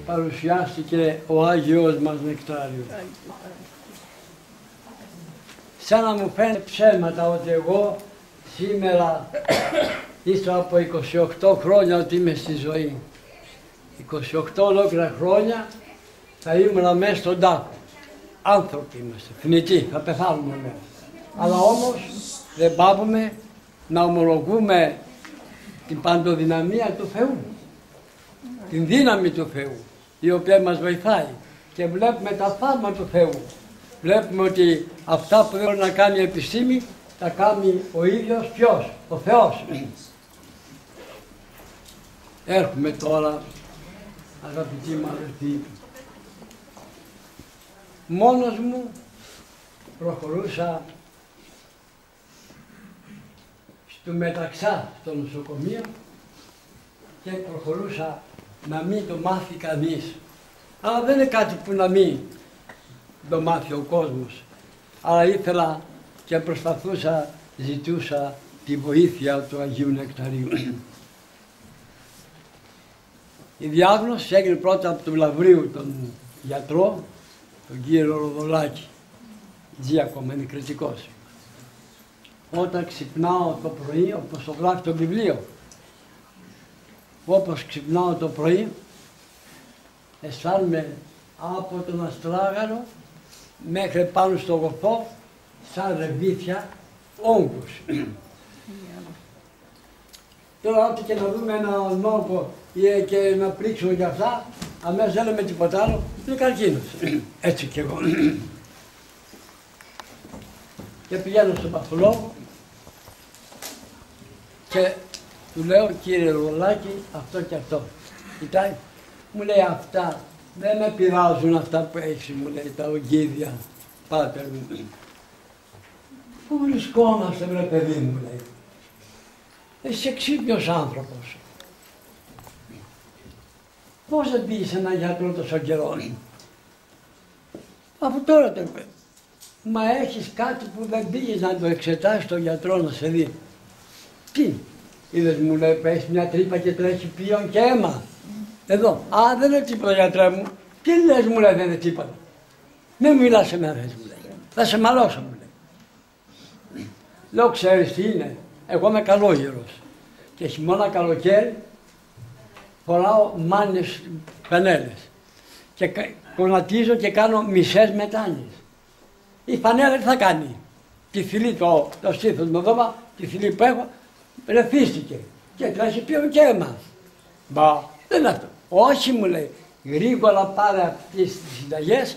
παρουσιάστηκε ο Άγιος μας Νεκτάριος. Σαν να μου φαίνεται ψέματα ότι εγώ σήμερα, ύστερα από 28 χρόνια ότι είμαι στη ζωή, 28 ολόκληρα χρόνια θα ήμουν μέσα στον τάφο. Άνθρωποι είμαστε, θνητοί, θα πεθάνουμε μέσα. Αλλά όμως δεν πάβουμε να ομολογούμε την παντοδυναμία του Θεού, την δύναμη του Θεού, η οποία μας βοηθάει, και βλέπουμε τα θαύματα του Θεού. Βλέπουμε ότι αυτά που δεν μπορεί να κάνει η επιστήμη, τα κάνει ο ίδιος ποιος, ο Θεός. Έρχομαι τώρα, αγαπητοί μου αδελφοί, μόνος μου προχωρούσα στο Μεταξά, στο νοσοκομείο, και προχωρούσα να μην το μάθει κανείς. Αλλά δεν είναι κάτι που να μην το μάθει ο κόσμος. Αλλά ήθελα και προσπαθούσα, ζητούσα τη βοήθεια του Αγίου Νεκταρίου. Η διάγνωση έγινε πρώτα από τον Λαβρίου, τον γιατρό, τον κύριο Ροδολάκη, διακομ, ενικριτικός. Όταν ξυπνάω το πρωί, όπως το γράφει το βιβλίο, όπως ξυπνάω το πρωί, αισθάνομαι από τον αστράγαλο μέχρι πάνω στο γοφό, σαν ρεβίθια, όγκους. Τώρα ό,τι και να δούμε έναν όγκο και να πρίξουμε για αυτά, αμέσως δεν λέμε τίποτα άλλο, είναι καρκίνος. Έτσι κι εγώ. Και πηγαίνω στον παθολόγο και του λέω, κύριε Ρολάκη, αυτό και αυτό. Κοιτάει, μου λέει, αυτά δεν με πειράζουν αυτά που έχεις, μου λέει, τα ογκίδια, πάτερ μου. Πού βρισκόμαστε, βρε παιδί μου, λέει. Είσαι ξύπνιος άνθρωπος. Πώς δεν πήγες έναν γιατρό τόσο καιρό? Αφού τώρα το είπε. Μα έχεις κάτι που δεν πήγες να το εξετάσεις τον γιατρό να σε δει. Τι? Είδες, μου λέει, που έχεις μια τρύπα και τρέχει πίον και αίμα. Εδώ. Α, δεν είναι τίποτα, γιατρέ μου. Τι λες, μου λέει, δεν είναι τίποτα. Μην μιλάς σε μένα, μου λέει. Θα σε μαλώσω, μου λέει. Λέω, ξέρεις τι είναι? Εγώ είμαι καλόγερος. Και χειμώνα καλοκαίρι φοράω μάνες φανέλες. Και κονατίζω και κάνω μισές μετάνιες. Η φανέλα τι θα κάνει? Τη φυλή, το στήθος μου εδώ, τη φυλή που έχω, ρεθίστηκε. Και τρέχει πίον και αίμα. Μπα, δεν είναι αυτό. Όχι, μου λέει, γρήγορα πάρε αυτές τις συνταγές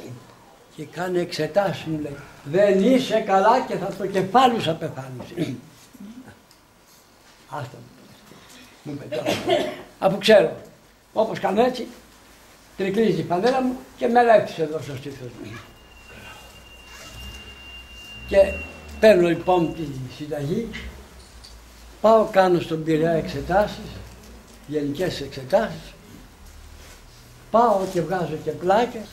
και κάνε εξετάσεις, μου λέει. Δεν είσαι καλά και θα το κεφάλι σου πεθάνεις. Άστα μου πετάω. Αφού ξέρω, όπως κάνω έτσι, τρικλίζει η φανέλα μου και με λέφτησε εδώ στο στήθος μου. Και παίρνω λοιπόν τη συνταγή, πάω κάνω στον Πειραιά εξετάσεις, γενικές εξετάσεις, πάω και βγάζω και πλάκες,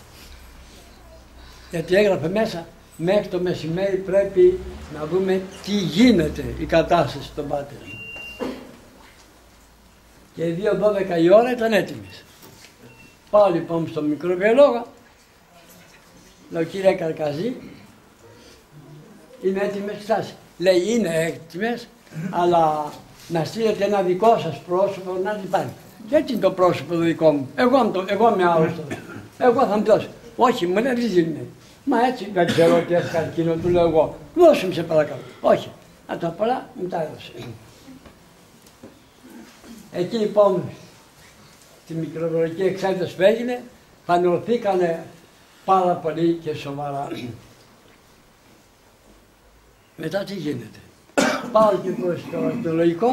γιατί έγραφε μέσα μέχρι το μεσημέρι πρέπει να δούμε τι γίνεται η κατάσταση στον πάτερ. και οι 2:12 η ώρα ήταν έτοιμες. Πάω λοιπόν στο μικροβιολόγο, λέω κύριε Καρκαζή, είναι έτοιμες εξετάσεις. Λέει είναι έτοιμες, αλλά να στείλετε ένα δικό σας πρόσωπο να την πάρει. Και έτσι είναι το πρόσωπο το δικό μου. Εγώ είμαι άρρωστος. Εγώ θα μου δώσω. Όχι, μου λέει δεν είναι. Μα έτσι δεν ξέρω τι έχει καρκίνο, του λέω εγώ. Δώσε μου σε παρακαλώ. Όχι. Να το πολλά μου τα έδωσε. Εκεί λοιπόν στη μικροβιολογική εξέταση που έγινε, φανερωθήκανε πάρα πολύ και σοβαρά. Μετά τι γίνεται. Πάω και στο ακτινολογικό,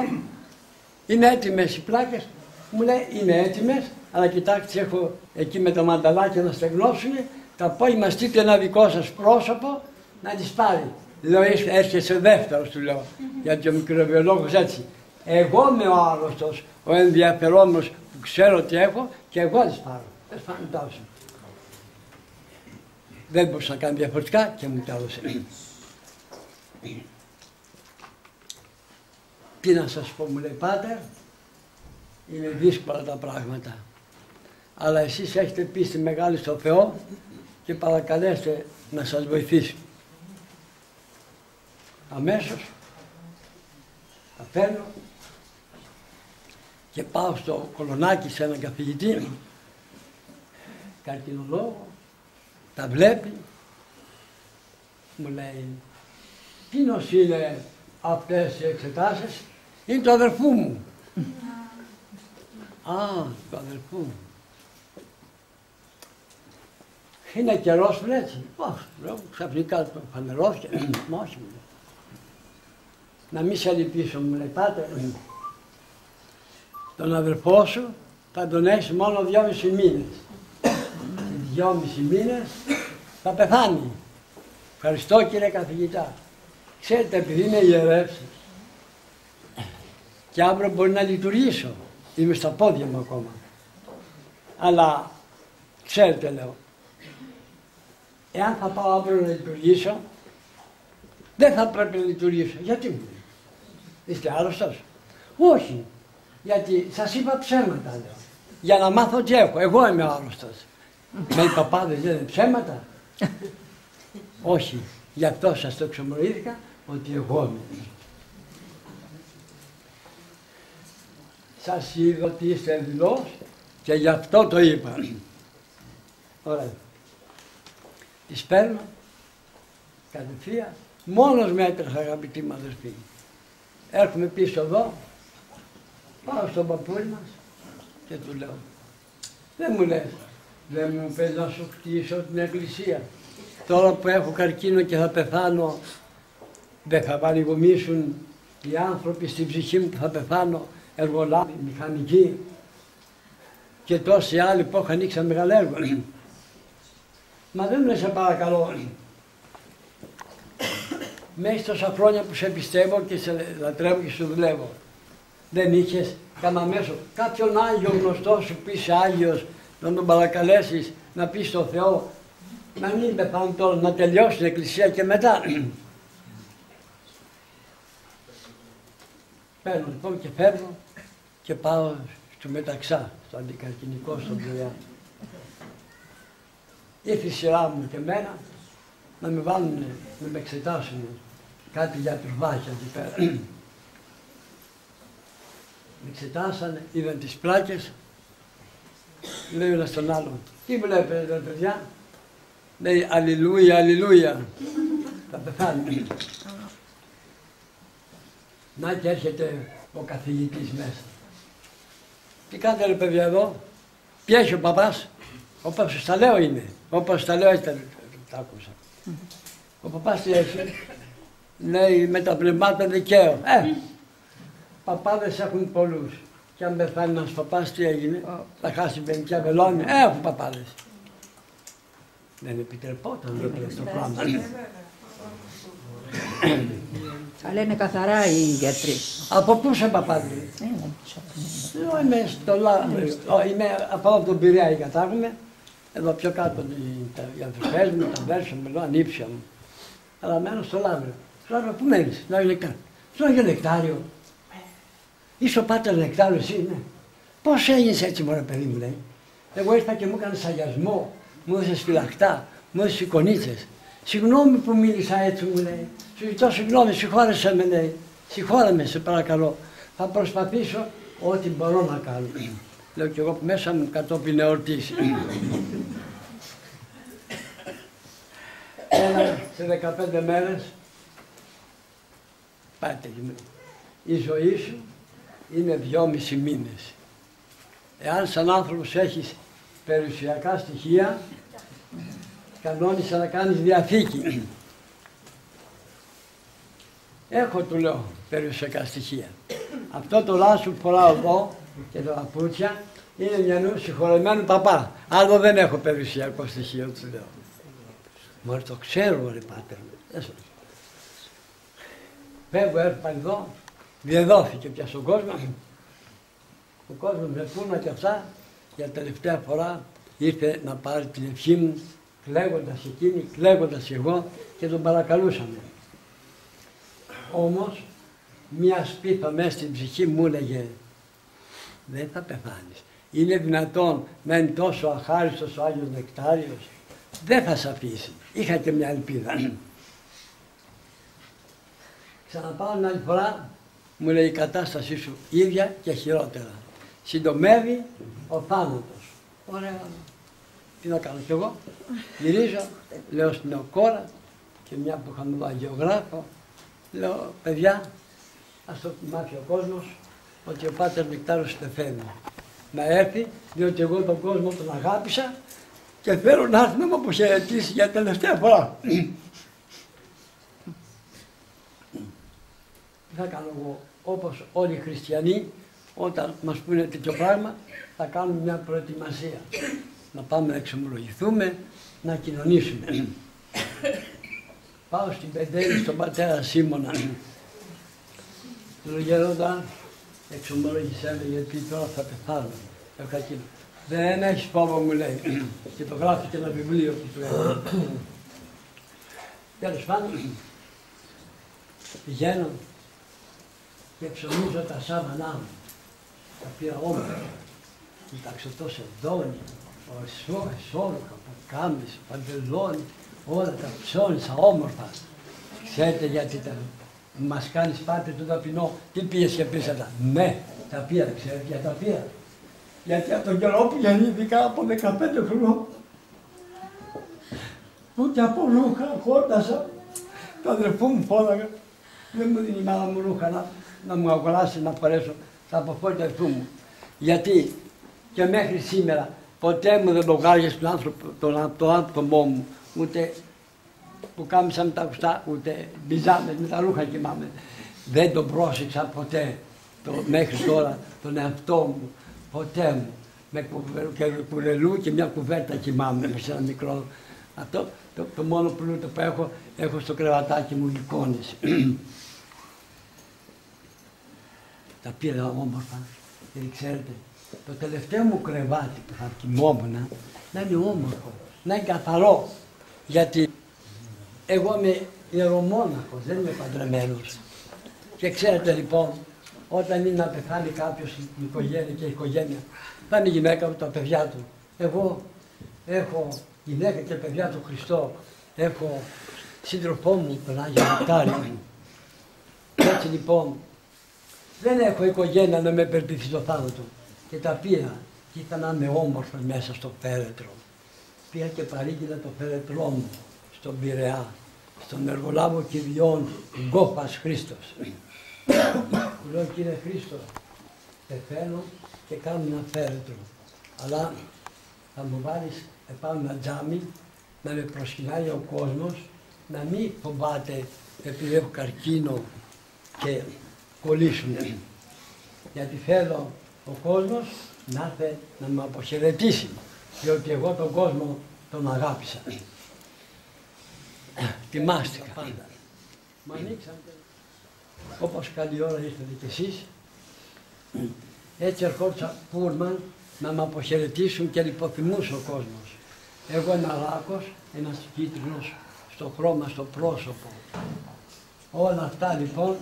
είναι έτοιμες οι πλάκες, μου λέει είναι έτοιμες, αλλά κοιτάξτε έχω εκεί με τα μανταλάκια να στεγνώσουν, θα απόγευμα στείλτε ένα δικό σας πρόσωπο να τις πάρει. Λέω έρχεσαι δεύτερος του λέω, γιατί ο μικροβιολόγος έτσι. Εγώ είμαι ο άρρωστος, ο ενδιαφερόμενος που ξέρω τι έχω και εγώ τις πάρω. Δεν μπορούσα να κάνω διαφορετικά και μου τα έδωσε. Τι να σας πω, μου λέει πάτερ, είναι δύσκολα τα πράγματα. Αλλά εσείς έχετε πίστη μεγάλη στο Θεό και παρακαλέστε να σας βοηθήσει. Αμέσως τα φέρνω και πάω στο Κολονάκι σε έναν καθηγητή, καρκινολόγο, τα βλέπει, μου λέει τίνος είναι αυτές οι εξετάσεις, είναι του αδερφού μου. Α, του αδερφού μου. Είναι καιρός που έτσι. Όχι, ξαφνικά το φανερώθηκε. Όχι, μου λέει. Να μην σε λυπήσω, μου λέει, πάτερ. Τον αδερφό σου θα τον έχεις μόνο 2,5 μήνες. 2,5 μήνες θα πεθάνει. Ευχαριστώ κύριε καθηγητά. Ξέρετε, επειδή είμαι ιερεύς και αύριο μπορεί να λειτουργήσω. Είμαι στα πόδια μου ακόμα. Αλλά ξέρετε, λέω, εάν θα πάω αύριο να λειτουργήσω, δεν θα πρέπει να λειτουργήσω. Γιατί μου λέει, είστε άρρωστος? Όχι, γιατί σας είπα ψέματα, λέω. Για να μάθω τι έχω. Εγώ είμαι άρρωστος. Με οι παπάδες λένε ψέματα. Όχι, γι' αυτό σας το εξομολογήθηκα ότι εγώ είμαι. Σας είδα ότι είστε δηλός και γι' αυτό το είπα. Ωραία. Τις παίρνω κατευθείαν, μόνος με έτρεχα αγαπητοί μου αδερφοί. Έρχομαι πίσω εδώ, πάω στον παππούλη μας και του λέω, δεν μου λες, δεν μου πες να σου χτίσω την εκκλησία. Τώρα που έχω καρκίνο και θα πεθάνω, δεν θα παρηγομήσουν οι άνθρωποι στην ψυχή μου που θα πεθάνω, εργολάβοι, μηχανικοί και τόσοι άλλοι που έχουν ανοίξει ένα μεγάλο έργο. Μα δεν μου λες, σε παρακαλώ, μέσα τόσα χρόνια που σε πιστεύω και σε λατρεύω και σου δουλεύω, δεν είχες κανένα μέσο, κάποιον Άγιο γνωστό σου που είσαι Άγιος, να τον παρακαλέσεις, να πεις στο Θεό, να μην πεθάνουν τώρα, να τελειώσει την εκκλησία και μετά. Παίρνω λοιπόν και φεύγω και πάω στο Μεταξά, στο αντικαρκυνικό, στον Πλοιά. Ήρθε η σειρά μου και εμένα να με βάλουν, να με εξετάσουν κάτι για τουρβάκια εκεί πέρα. Με εξετάσανε, είδαν τις πλάκες, λέει ο ένας στον άλλον, τι βλέπετε παιδιά, λέει αλληλούια, αλληλούια, θα πεθάνει. Να και έρχεται ο καθηγητής μέσα. Τι κάνετε ρε παιδιά εδώ, ποια έχει ο παπάς, όπως σας τα λέω είναι, όπως σας τα λέω έτσι τα άκουσα. Ο παπάς τι έχει, λέει με τα πνευμάτα δικαίου. Παπάδες έχουν πολλούς. Και αν πεθάνει ένας παπάς τι έγινε, θα χάσει πενικιά βελόνια. Έχουν παπάδες. Δεν επιτρεπόταν το πράγμα. Αλλά είναι καθαρά οι γιατροί. Από πού σε παπάδι? Είμαι στο είμαι από τον Πειραιά η κατάγομαι. Εδώ πιο κάτω οι αδερφές μου, τα βέρσα μου, ανήψια μου. Αλλά μένω στο Λαύριο. Στο Λαύριο πού μένεις? Στο Άγιο Νεκτάριο. Είσαι ο Πάτερ Νεκτάριο εσύ, ναι. Πώς έγινες έτσι μωρέ παιδί μου, λέει. Εγώ ήρθα και μου έκανε αγιασμό, μου έδωσες φυλακτά, μου έδωσες εικονίτσες. Συγγνώμη που μίλησα έτσι, μου λέει. Σου ζητώ συγγνώμη, συγχώρεσέ με, λέει. Συγχώρεμε, σε παρακαλώ. Θα προσπαθήσω ό,τι μπορώ να κάνω. Λέω κι εγώ που μέσα μου κατόπιν εορτής. Σε 15 μέρες πάτε η ζωή σου είναι 2,5 μήνες. Εάν σαν άνθρωπος έχεις περιουσιακά στοιχεία, κανόνισε να κάνεις διαθήκη. Έχω, του λέω, περιουσιακά στοιχεία. Αυτό το λάσο που φοράω εδώ και τα παπούτσια είναι μιανού συγχωρεμένου παπά. Άλλο δεν έχω περιουσιακό στοιχείο, του λέω. Μόλι το ξέρω, ρε πάτερ μου. Φεύγω, έρθω εδώ, διεδόθηκε πια στον κόσμο. Ο κόσμος με πούνα και αυτά, για τελευταία φορά ήρθε να πάρει την ευχή μου, κλαίγοντας εκείνη, κλαίγοντας εγώ και τον παρακαλούσαμε. Όμως, μια σπίθα μέσα στην ψυχή μου έλεγε, δεν θα πεθάνεις. Είναι δυνατόν να είναι τόσο αχάριστος ο Άγιος Νεκτάριος, δεν θα σε αφήσει. Είχα και μια ελπίδα. Ξαναπάω μια άλλη φορά, μου λέει η κατάστασή σου ίδια και χειρότερα. Συντομεύει ο θάνατος. Ωραία. Τι να κάνω κι εγώ. Γυρίζω, λέω στην κόρα και μια που είχαμε εδώ αγιογράφο, λέω παιδιά, ας το μάθει ο κόσμος ότι ο Πάτερ Νεκτάριος πεθαίνει. Να έρθει, διότι εγώ τον κόσμο τον αγάπησα και θέλω να έρθει να μου αποχαιρετήσει για τελευταία φορά. Τι θα κάνω εγώ, όπως όλοι οι χριστιανοί, όταν μας πούνε τέτοιο πράγμα, θα κάνουμε μια προετοιμασία. Να πάμε να εξομολογηθούμε, να κοινωνήσουμε. Πάω στην Πεντέλη, στον πατέρα Σίμωνα. Του λέω γέροντα, εξομολόγησέ με γιατί τώρα θα πεθάνω. Δεν έχεις φόβο, μου λέει. Και το γράφει και ένα βιβλίο που του λέει. Τέλος πάντων, πηγαίνω και ψωνίζω τα σάβανά μου. Τα πήρα όμορφα. Κοιτάξτε το σεδόνι, εσόρουχα, ποκάμιση, παντελόνι, όλα τα ψώνισα όμορφα. Ξέρετε γιατί μας κάνεις πάτερ το ταπεινό, τι πήγες και πήσατα. Ναι, τα πήρα, ξέρετε γιατί τα πήρα. Γιατί από τον καιρό που γεννήθηκα από 15 χρονών, ούτε από ρούχα χόρτασα, το αδερφού μου φώναγα, δεν μου δίνει η μάνα μου ρούχα να μου αγοράσει να φορέσω τα αποφόρη του αδερφού μου. Γιατί και μέχρι σήμερα ποτέ μου δεν λογάριασε τον άνθρωπο μου, ούτε που κάμισα με τα ακουστά, ούτε μπιζάμες με τα ρούχα κοιμάμαι. Δεν τον πρόσεξα ποτέ μέχρι τώρα τον εαυτό μου, ποτέ μου. Με κουρελού και μια κουβέρτα κοιμάμαι σε ένα μικρό. Αυτό το μόνο πλούτο που έχω στο κρεβατάκι μου εικόνες. Τα πήρα όμορφα, γιατί ξέρετε, το τελευταίο μου κρεβάτι που θα κοιμόμουν να είναι όμορφο, να είναι καθαρό. Γιατί εγώ είμαι ιερομόναχος, δεν είμαι παντρεμένος. Και ξέρετε λοιπόν, όταν είναι να πεθάνει κάποιος η οικογένεια και η οικογένεια, θα είναι η γυναίκα μου, τα παιδιά του. Εγώ έχω γυναίκα και παιδιά του Χριστό, έχω σύντροφό μου, τον Άγιο Νεκτάριο. Έτσι λοιπόν, δεν έχω οικογένεια να με περπιθεί το θάνατο. Και τα πήρα και ήταν να είμαι όμορφος μέσα στο φέρετρο. Πήγα και παρήγγειλα το φέρετρό μου στον Πειραιά, στον εργολάβο Κυριών Γκόφας Χρήστος. Του λέω κύριε Χρήστο, πεθαίνω και κάνω ένα φέρετρο, αλλά θα μου βάλεις επάνω ένα τζάμι να με προσκυνάει ο κόσμος, να μην φοβάται επειδή έχω καρκίνο και κολλήσουν. Γιατί θέλω ο κόσμος να έρθει να με αποχαιρετήσει, διότι εγώ τον κόσμο τον αγάπησα. Τιμάστηκα πάντα. Μ' ανοίξατε. Όπως καλή ώρα ήρθατε κι εσείς, έτσι ερχόντουσαν πούλμαν να με αποχαιρετήσουν και λιποθυμούσε ο κόσμος. Εγώ ένα ράκος, ένας κίτρινος στο χρώμα, στο πρόσωπο. Όλα αυτά λοιπόν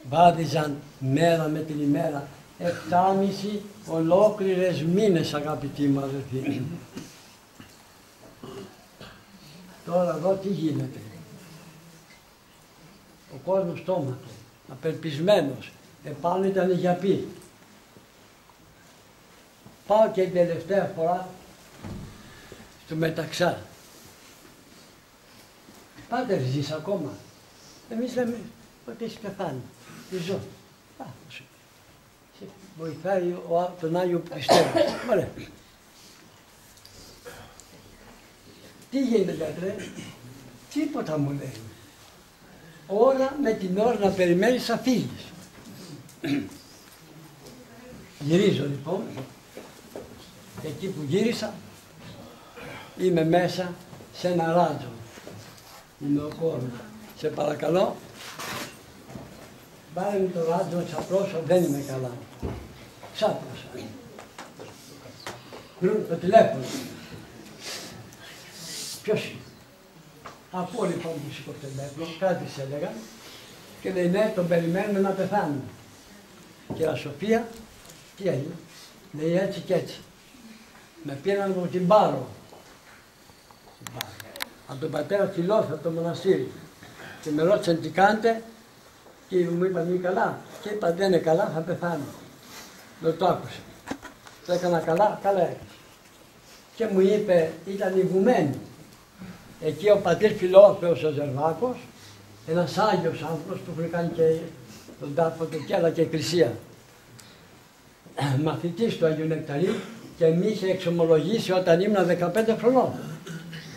βάδιζαν μέρα με την ημέρα 7,5 ολόκληρες μήνες, αγαπητοί μου αδελφοί. Τώρα εδώ τι γίνεται. Ο κόσμος στόματο, απελπισμένος, επάνω ήταν η γιαπή. Πάω και την τελευταία φορά στο Μεταξά. Πάτερ, ζεις ακόμα? Εμείς λέμε ότι έχει πεθάνει. Τι ζω. Βοηθάει τον Άγιο που πιστεύει. Ωραία. Τι γίνεται, γιατρέ? Τίποτα μου λέει. Ώρα με την ώρα να περιμένεις θα φύγεις. Γυρίζω λοιπόν. Εκεί που γύρισα είμαι μέσα σε ένα ράτζο. Είναι ο κόρος. Σε παρακαλώ, πάρε μου το ράτζο, ξαπλώσω, δεν είμαι καλά. Ξάπλωσα. Το τηλέφωνο. Ποιος είναι? Από λοιπόν που σήκω το τηλέφωνο, κάτι σε έλεγα και λέει ναι, τον περιμένουμε να πεθάνουμε. Και η Σοφία, τι έγινε? Λέει έτσι και έτσι. Με πήραν από την Πάρο. Από τον πατέρα Φιλόθεο, από το μοναστήρι. Και με ρώτησαν τι κάνετε και μου είπαν είναι καλά. Και είπα δεν είναι καλά, θα πεθάνω. Δεν το άκουσα. Το έκανα καλά, καλά έκανα. Και μου είπε, ήταν ηγουμένη. Εκεί ο πατήρ Φιλόθεος ο Ζερβάκος, ένας Άγιος άνθρωπος που είχε κάνει και τον τάφο του και άλλα και εκκλησία. Μαθητής του Αγίου Νεκταρίου και με είχε εξομολογήσει όταν ήμουν 15 χρονών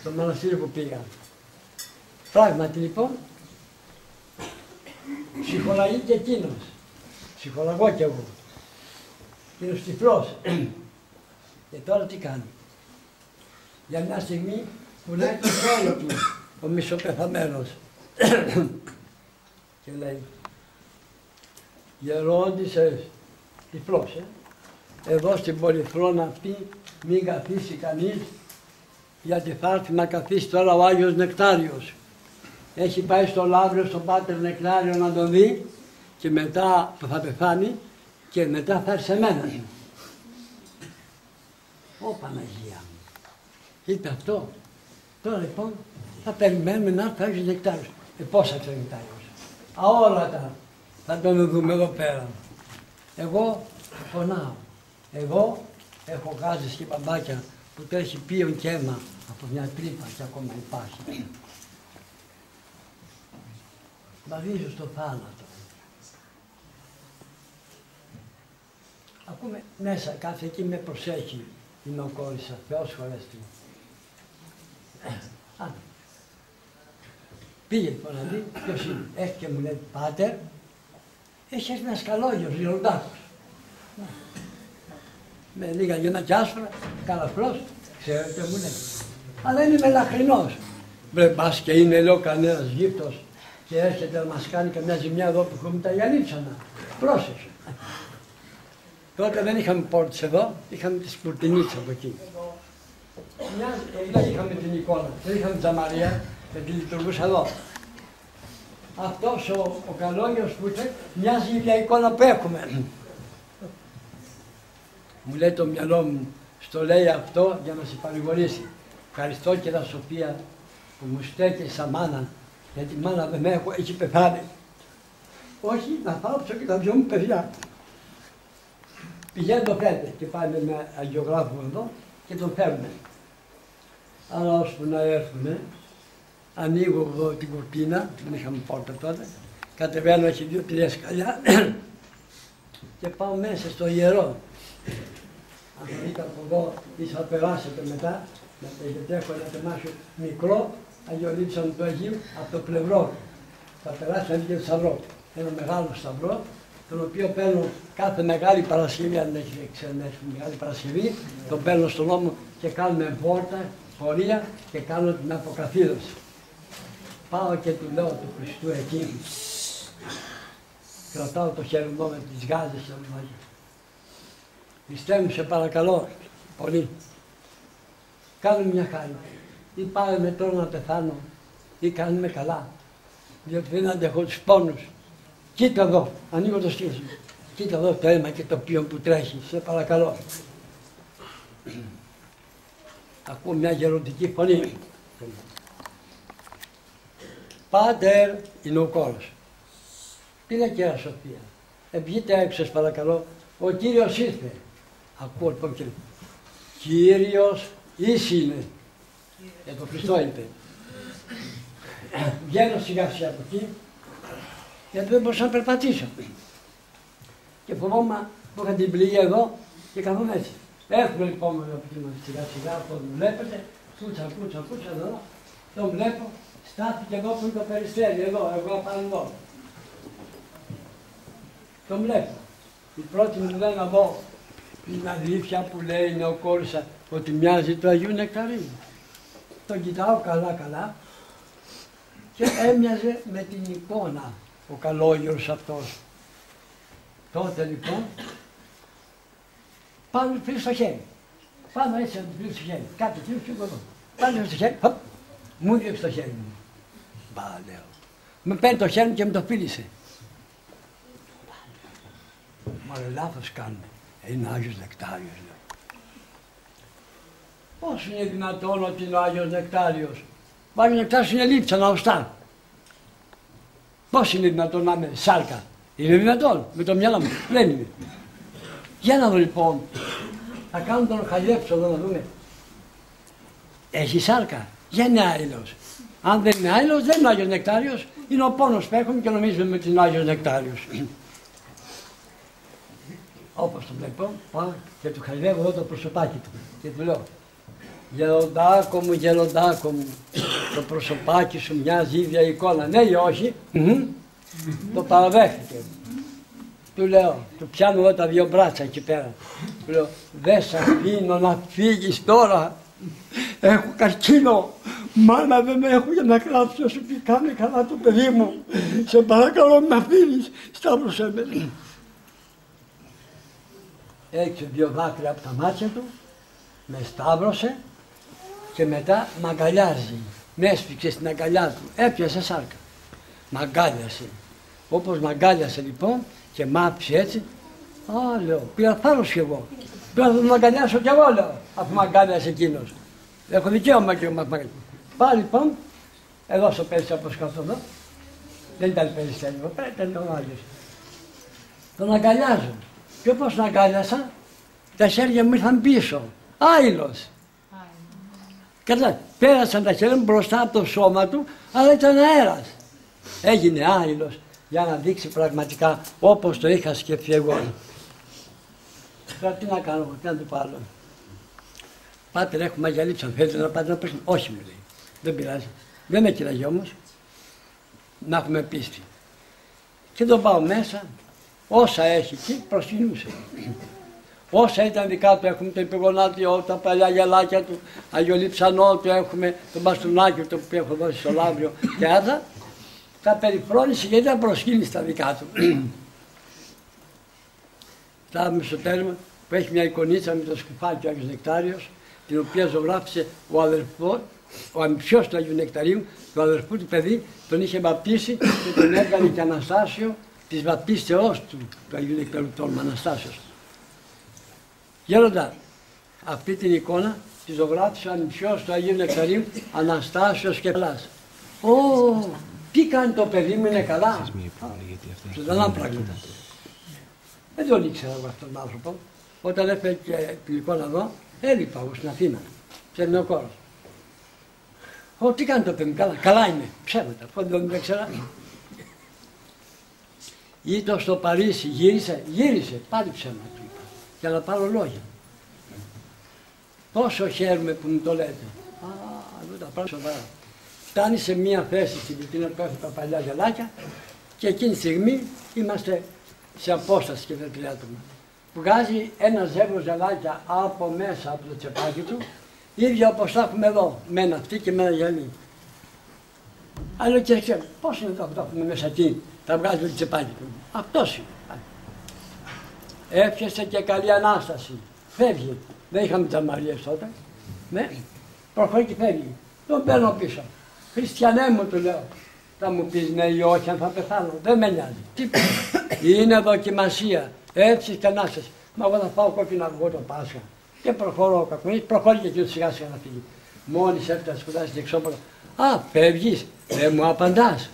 στο μοναστήρι που πήγα. Πράγματι λοιπόν, ψυχολαγεί και εκείνος, ψυχολαγώ κι εγώ, εκείνος τυφλός. Και τώρα τι κάνει? Για μια στιγμή πουλάει το χρόνο του ο μισοπεθαμένος και λέει γερόντισες, τυφλός, εδώ στην Πολυθρόνα αυτή μην καθίσει κανείς, γιατί θα έρθει να καθίσει τώρα ο Άγιος Νεκτάριος. Έχει πάει στο Λαύριο στον Πάτερ Νεκτάριο να τον δει και μετά θα πεθάνει και μετά θα έρθει σε μένα. Ω Παναγία μου, είπε αυτό. Τώρα λοιπόν θα περιμένουμε να έρθει ο Άγιος Νεκτάριος. Πώς θα έρθει ο Νεκτάριος? Αόρατα θα τον δούμε εδώ πέρα. Εγώ φωνάω. Εγώ έχω γάζες και μπαμπάκια που τρέχει πίον και αίμα από μια τρύπα και ακόμα υπάρχει. Βαδίζω στο θάνατο. Ακούμε μέσα κάθε εκεί με προσέχει η νοκόρισα, Θεός χωρέστη. Πήγε λοιπόν να δει ποιος είναι. Έχει και μου λέει πάτερ, έχει έρθει ένας καλόγιος, Ριολντάκος. Με λίγα γεννάκια άσπρα, καλαφρός, ξέρετε μου λέει. Αλλά είναι μελαχρινός. Βρε μπας και είναι λέω κανένας γύφτος και έρχεται να μας κάνει καμιά ζημιά εδώ που έχουμε τα Γιαννίτσανα. Πρόσεξε. Τότε δεν είχαμε πόρτες εδώ, είχαμε τη σπουρτινίτσα από εκεί. Δεν είχαμε την εικόνα, δεν είχαμε τη Μαρία και τη λειτουργούσα εδώ. Αυτός ο καλόγιος που είπε μοιάζει για εικόνα που έχουμε. Μου λέει το μυαλό μου, στο λέει αυτό για να σε παρηγορήσει. Ευχαριστώ και τα Σοφία που μου στέκει σαν μάνα, γιατί η μάνα δεν έχω, έχει πεθάνει. Όχι, να θάψω και τα δυο μου παιδιά. Πηγαίνει το φέρνε και πάμε με αγιογράφο εδώ και τον φέρνουμε. Αλλά ώσπου να έρθουμε, ανοίγω εδώ την κουρτίνα, δεν είχαμε πόρτα τότε, κατεβαίνω, έχει 2-3 σκαλιά και πάω μέσα στο ιερό. Αν θα δείτε από εδώ ή θα περάσετε μετά, γιατί έχω ένα τεμάχιο μικρό, αγιολείψαν του Αγίου από το πλευρό. Θα περάσει να δείτε το σταυρό. Ένα μεγάλο σταυρό, τον οποίο παίρνω κάθε Μεγάλη Παρασκευή, αν έχει Μεγάλη Παρασκευή, τον παίρνω στον νόμο και κάνουμε βόρτα, πορεία και κάνω την αποκαθίδωση. Πάω και του λέω του Χριστού εκεί, κρατάω το χέρι μου με τις γάζες και όλα. Χριστέ μου, σε παρακαλώ πολύ, κάνουμε μια χάρη. Ή πάμε τώρα να πεθάνω, ή κάνουμε καλά. Διότι δεν αντέχω τους πόνους. Κοίτα εδώ, ανοίγω το στήθος μου. Κοίτα εδώ το αίμα και το πίον που τρέχει, σε παρακαλώ. Ακούω μια γεροντική φωνή. Πάτερ, είναι ο κόρος. Τι λέει κυρία Σοφία, βγείτε έξω σας παρακαλώ, ο Κύριος ήρθε. Ακούω λοιπόν και Κύριος εις είναι. Για τον Χριστό είπε. Βγαίνω σιγά σιγά από εκεί, γιατί δεν μπορούσα να περπατήσω. Και φοβόμαι που είχα την πληγή εδώ και καθόμαι έτσι. Έχουμε λοιπόν αγαπητοί μας σιγά σιγά, τον βλέπετε, κούτσα εδώ, τον βλέπω, στάθηκε εδώ που είναι το περιστέρι, εδώ, εγώ πάνω εδώ. Τον βλέπω. Η πρώτη μου λέει να δω την αλήθεια που λέει η νεοκόρησα ότι μοιάζει του Αγίου Νεκταρίου. Τον κοιτάω καλά και έμοιαζε με την εικόνα ο καλόγερος αυτός. Τότε λοιπόν πάνω πίσω στο χέρι. Πάνω έτσι να του πίσω στο χέρι. Κάτι πίσω και εγώ εδώ. Πάνω στο χέρι, χωπ, μου διώξε το χέρι μου. Μπα, λέω. Με παίρνει το χέρι μου και με το φίλησε. Μα λάθος κάνουμε. Είναι ο Άγιος Νεκτάριος, λέω. Πώς είναι δυνατόν ότι είναι ο Άγιος Νεκτάριος. Ο Άγιος Νεκτάριος είναι λείψα, ναοστά. Πώς είναι δυνατόν να είμαι σάρκα. Είναι δυνατόν, με το μυαλό μου. Δεν είναι. Για να δω λοιπόν. Θα κάνω τον χαλιέψω εδώ να δούμε. Έχει σάρκα. Για είναι άειλος. Αν δεν είναι άειλος, δεν είναι ο Άγιος Νεκτάριος. Είναι ο πόνος που έχουμε και νομίζουμε ότι είναι ο Άγιος Νεκτάριος. Όπως το βλέπω, πάω και του χαϊδεύω εδώ το προσωπάκι του και του λέω γεροντάκο μου, το προσωπάκι σου μοιάζει ίδια εικόνα, ναι ή όχι, το παραδέχτηκε. Του λέω, του πιάνω εδώ τα δύο μπράτσα εκεί πέρα, του λέω δεν σ' αφήνω να φύγεις τώρα, έχω καρκίνο, μάνα δεν έχω για να κλάψω, σου πει κάνε καλά το παιδί μου, σε παρακαλώ μην αφήνεις, σταύρωσέ με. Έξω δύο δάκρυα από τα μάτια του, με σταύρωσε και μετά μ' αγκαλιάζει. Με έσφιξε στην αγκαλιά του, έπιασε σάρκα. Μ' αγκάλιασε. Όπως μ' αγκάλιασε λοιπόν και μ' άφησε έτσι, λέω, πήρα θάρρος κι εγώ. Πήρα να μ' αγκαλιάσω κι εγώ, λέω, αφού μ' αγκάλιασε εκείνος. Έχω δικαίωμα και εγώ. Πάω λοιπόν, εδώ στο πέρυσι όπως κάτω εδώ, δεν ήταν περιστέρι, ήταν ο Άγιος. Τον αγκαλιάζω. Και όπως τον αγκάλιασα, τα χέρια μου ήρθαν πίσω. Άειλος. Κατά, πέρασαν τα χέρια μου μπροστά από το σώμα του, αλλά ήταν αέρας. Έγινε άειλος για να δείξει πραγματικά όπως το είχα σκεφτεί εγώ. Τώρα τι να κάνω, τι να του πάρω. Πάτερ, έχουμε αγιαλίψει, αν θέλετε να πάτε να πέσουμε. Όχι, μου λέει. Δεν πειράζει. Δεν με κυραγεί όμως. Να έχουμε πίστη. Και τον πάω μέσα. Όσα έχει εκεί προσκυνούσε. Όσα ήταν δικά του, έχουμε το υπηγονάτιο, τα παλιά γυαλάκια του, αγιολιψανό του, έχουμε το μπαστούνάκι του που έχω δώσει στο Λαύριο και άλλα, τα περιφρόνησε γιατί ήταν προσκύνηση τα δικά του. Φτάνουμε στο τέρμα που έχει μια εικονίτσα με το σκουφάκι ο Άγιος Νεκτάριος, την οποία ζωγράφησε ο αδερφός, ο αμυψιός του Αγίου Νεκταρίου, του αδερφού του παιδί, τον είχε βαπτίσει και τον έκανε και Αναστάσιο της βαπτίστεώς του Αγίου Νεκταρίου, του Αναστάσιος. Γέροντα, αυτή την εικόνα τη ζωγράφησε ο αμυψιός του Αγίου Νεκταρίου, Αναστάσιος και Πλάς. Τι κάνει το παιδί μου, είναι καλά. Ζωντανά πράγματα. Δεν τον ήξερα εγώ αυτόν τον άνθρωπο. Όταν έφερε και την εικόνα εδώ, έλειπα εγώ στην Αθήνα, σε νεοκόρος. Τι κάνει το παιδί μου, καλά, καλά είναι, ψέματα, αφού δεν το ήξερα. Ήτο στο Παρίσι, γύρισε, πάλι ψέματα του είπα, για να πάρω λόγια. Τόσο χαίρομαι που μου το λέτε. Εδώ τα πράγματα σοβαρά. Φτάνει σε μία θέση στην βιτρίνα που έχουν τα παλιά γυαλάκια και εκείνη τη στιγμή είμαστε σε απόσταση και δετριάτωμα. Βγάζει ένα ζεύγος γυαλάκια από μέσα από το τσεπάκι του, ίδια όπως τα έχουμε εδώ, με ένα αυτή και με ένα γυαλί. Αλλά και ξέρω, πώς είναι το που τα έχουμε μέσα εκεί, τα βγάζει το τσεπάκι του. Αυτός είναι. Έφτιασε και καλή Ανάσταση. Φεύγει. Δεν είχαμε τζαμαρίες τότε. Ναι. Προχωρεί και φεύγει. Τον παίρνω πίσω. Χριστιανέ μου, του λέω. Θα μου πεις ναι ή όχι αν θα πεθάνω. Δεν με νοιάζει. Είναι δοκιμασία. Έτσι και να σας. Μα εγώ θα πάω κόκκινο αυγό το Πάσχα. Και προχωρώ ο Κακουνής, προχωρεί και εκείνος σιγά σιγά να φύγει. Μόλις έφτασε να σπουδάσει εξώπολο. Α, φεύγεις, δεν μου απαντάς.